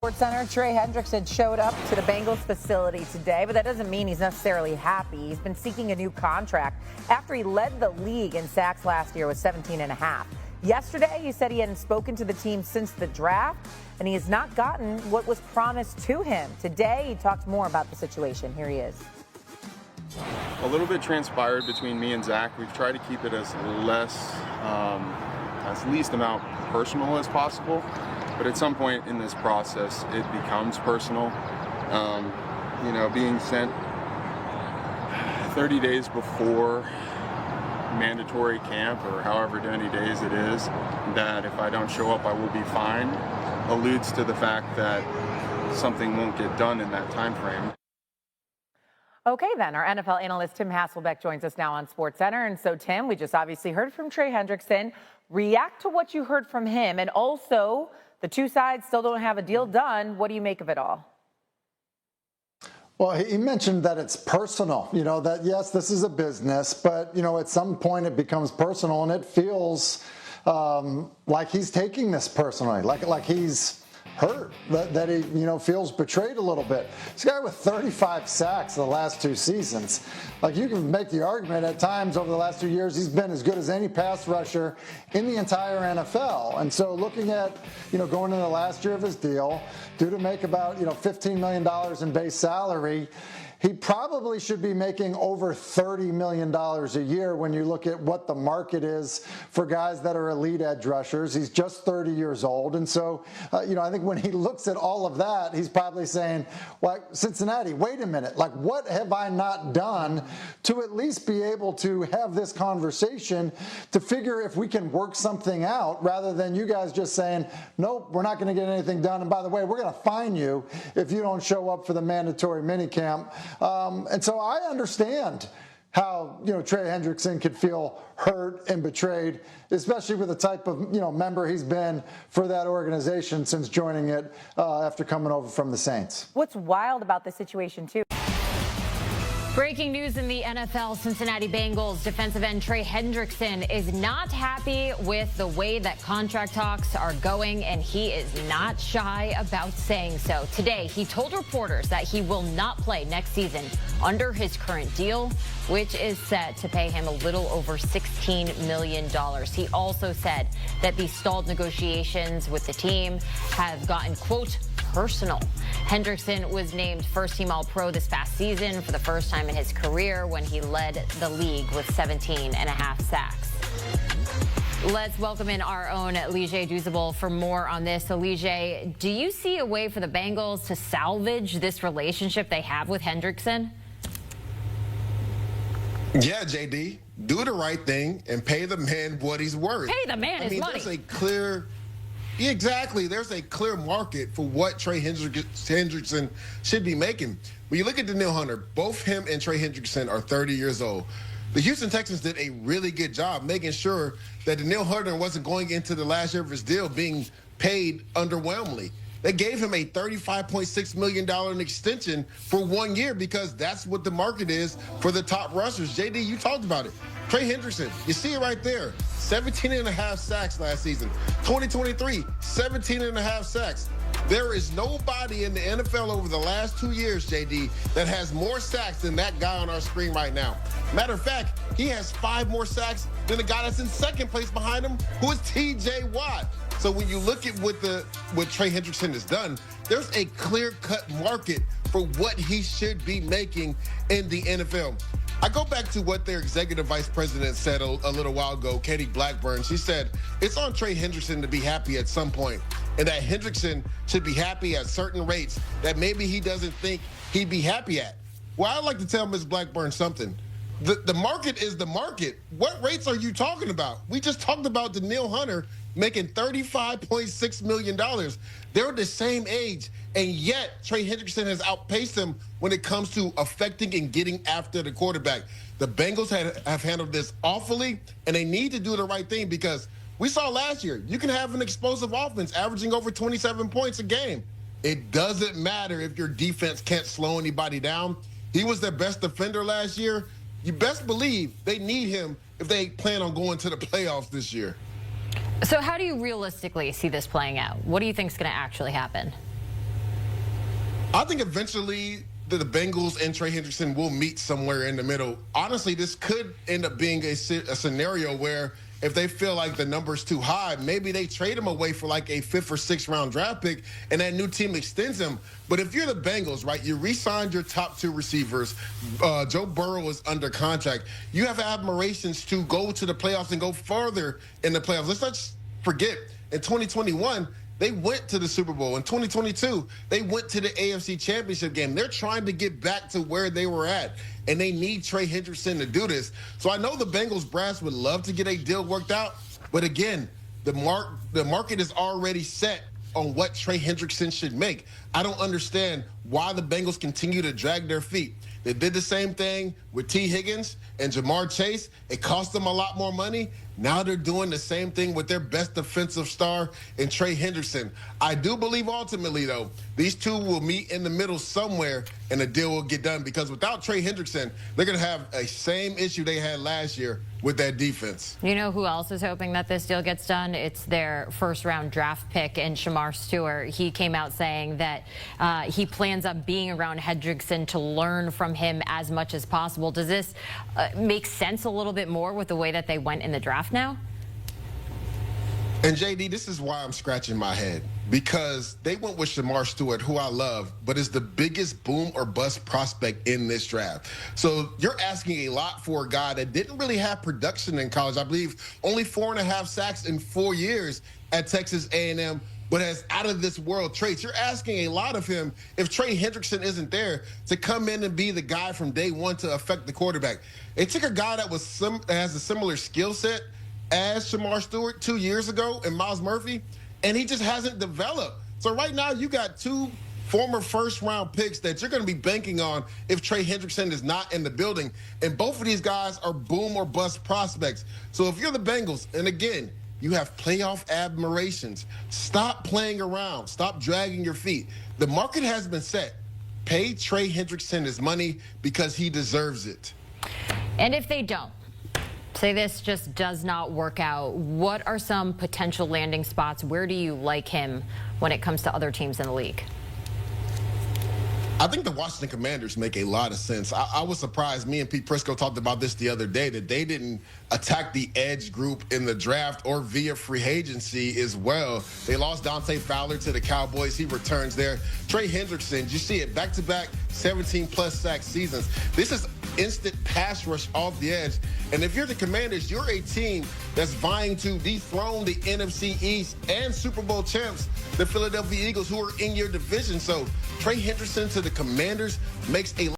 SportsCenter, Trey Hendrickson showed up to the Bengals facility today, but that doesn't mean he's necessarily happy. He's been seeking a new contract after he led the league in sacks last year with 17.5. Yesterday, he said he hadn't spoken to the team since the draft, and he has not gotten what was promised to him. Today, he talked more about the situation. Here he is. A little bit transpired between me and Zach. We've tried to keep it as least amount personal as possible. But at some point in this process, it becomes personal. Being sent 30 days before mandatory camp, or however many days it is, that if I don't show up, I will be fined, alludes to the fact that something won't get done in that time frame. Okay, then, our NFL analyst Tim Hasselbeck joins us now on SportsCenter. And so, Tim, we just obviously heard from Trey Hendrickson. React to what you heard from him, and also the two sides still don't have a deal done. What do you make of it all? Well, he mentioned that it's personal, that yes, this is a business, but, at some point it becomes personal, and it feels like he's taking this personally, like he's hurt, that he, feels betrayed a little bit. This guy with 35 sacks the last two seasons. Like, you can make the argument at times over the last 2 years, he's been as good as any pass rusher in the entire NFL. And so looking at, going into the last year of his deal, due to make about, $15 million in base salary, he probably should be making over $30 million a year when you look at what the market is for guys that are elite edge rushers. He's just 30 years old. And so, I think when he looks at all of that, he's probably saying, well, Cincinnati, wait a minute. Like, what have I not done to at least be able to have this conversation to figure if we can work something out, rather than you guys just saying, nope, we're not going to get anything done. And by the way, we're going to fine you if you don't show up for the mandatory minicamp. And so I understand how, Trey Hendrickson could feel hurt and betrayed, especially with the type of, member he's been for that organization since joining it after coming over from the Saints. What's wild about this situation, too? Breaking news in the NFL, Cincinnati Bengals defensive end Trey Hendrickson is not happy with the way that contract talks are going, and he is not shy about saying so. Today, he told reporters that he will not play next season under his current deal, which is set to pay him a little over $16 million. He also said that the stalled negotiations with the team have gotten, quote, personal. Hendrickson was named first-team All-Pro this past season for the first time in his career when he led the league with 17.5 sacks. Let's welcome in our own Lige Douzable for more on this. So, Lige, do you see a way for the Bengals to salvage this relationship they have with Hendrickson? Yeah, JD, do the right thing and pay the man what he's worth. Pay the man his money. There's a clear... Exactly. There's a clear market for what Trey Hendrickson should be making. When you look at Danielle Hunter, both him and Trey Hendrickson are 30 years old. The Houston Texans did a really good job making sure that Danielle Hunter wasn't going into the last year of his deal being paid underwhelmingly. They gave him a $35.6 million extension for 1 year because that's what the market is for the top rushers. JD, you talked about it. Trey Hendrickson, you see it right there. 17.5 sacks last season. 2023, 17.5 sacks. There is nobody in the NFL over the last 2 years, JD, that has more sacks than that guy on our screen right now. Matter of fact, he has 5 more sacks than the guy that's in second place behind him, who is TJ Watt. So when you look at what Trey Hendrickson has done, there's a clear-cut market for what he should be making in the NFL. I go back to what their executive vice president said a little while ago, Katie Blackburn. She said, it's on Trey Hendrickson to be happy at some point, and that Hendrickson should be happy at certain rates that maybe he doesn't think he'd be happy at. Well, I'd like to tell Ms. Blackburn something. The market is the market. What rates are you talking about? We just talked about Danielle Hunter making $35.6 million. They're the same age, and yet Trey Hendrickson has outpaced them when it comes to affecting and getting after the quarterback. The Bengals have handled this awfully, and they need to do the right thing because we saw last year, you can have an explosive offense averaging over 27 points a game. It doesn't matter if your defense can't slow anybody down. He was their best defender last year. You best believe they need him if they plan on going to the playoffs this year. So how do you realistically see this playing out? What do you think is going to actually happen? I think eventually the Bengals and Trey Hendrickson will meet somewhere in the middle. Honestly, this could end up being a scenario where if they feel like the number's too high, maybe they trade him away for like a 5th or 6th round draft pick and that new team extends him. But if you're the Bengals, right, you re-signed your top 2 receivers. Joe Burrow is under contract. You have admirations to go to the playoffs and go further in the playoffs. Let's not forget, in 2021, they went to the Super Bowl. In 2022, they went to the AFC Championship game. They're trying to get back to where they were at, and they need Trey Hendrickson to do this. So I know the Bengals brass would love to get a deal worked out, but again, the market is already set on what Trey Hendrickson should make. I don't understand why the Bengals continue to drag their feet. They did the same thing with T. Higgins and Jamar Chase. It cost them a lot more money. Now they're doing the same thing with their best defensive star in Trey Hendrickson. I do believe ultimately, though, these two will meet in the middle somewhere and a deal will get done, because without Trey Hendrickson, they're going to have a same issue they had last year with that defense. You know who else is hoping that this deal gets done? It's their 1st-round draft pick in Shamar Stewart. He came out saying that he plans on being around Hendrickson to learn from him as much as possible. Does this make sense a little bit more with the way that they went in the draft now? And JD, this is why I'm scratching my head, because they went with Shamar Stewart, who I love, but is the biggest boom or bust prospect in this draft. So you're asking a lot for a guy that didn't really have production in college. I believe only 4.5 sacks in 4 years at Texas A&M, but has out of this world traits. You're asking a lot of him, if Trey Hendrickson isn't there, to come in and be the guy from day one to affect the quarterback. They took a guy that has a similar skill set as Shamar Stewart 2 years ago and Miles Murphy, and he just hasn't developed. So right now you got 2 former 1st-round picks that you're going to be banking on if Trey Hendrickson is not in the building, and both of these guys are boom or bust prospects. So if you're the Bengals, and again, you have playoff admirations, stop playing around, stop dragging your feet. The market has been set. Pay Trey Hendrickson his money because he deserves it. And if they don't, say this just does not work out, what are some potential landing spots? Where do you like him when it comes to other teams in the league? I think the Washington Commanders make a lot of sense. I was surprised. Me and Pete Prisco talked about this the other day, that they didn't attack the edge group in the draft or via free agency as well. They lost Dante Fowler to the Cowboys. He returns there. Trey Hendrickson, you see it, back-to-back 17-plus sack seasons. This is instant pass rush off the edge. And if you're the Commanders, you're a team that's vying to dethrone the NFC East and Super Bowl champs, the Philadelphia Eagles, who are in your division. So Trey Hendrickson to the Commanders makes a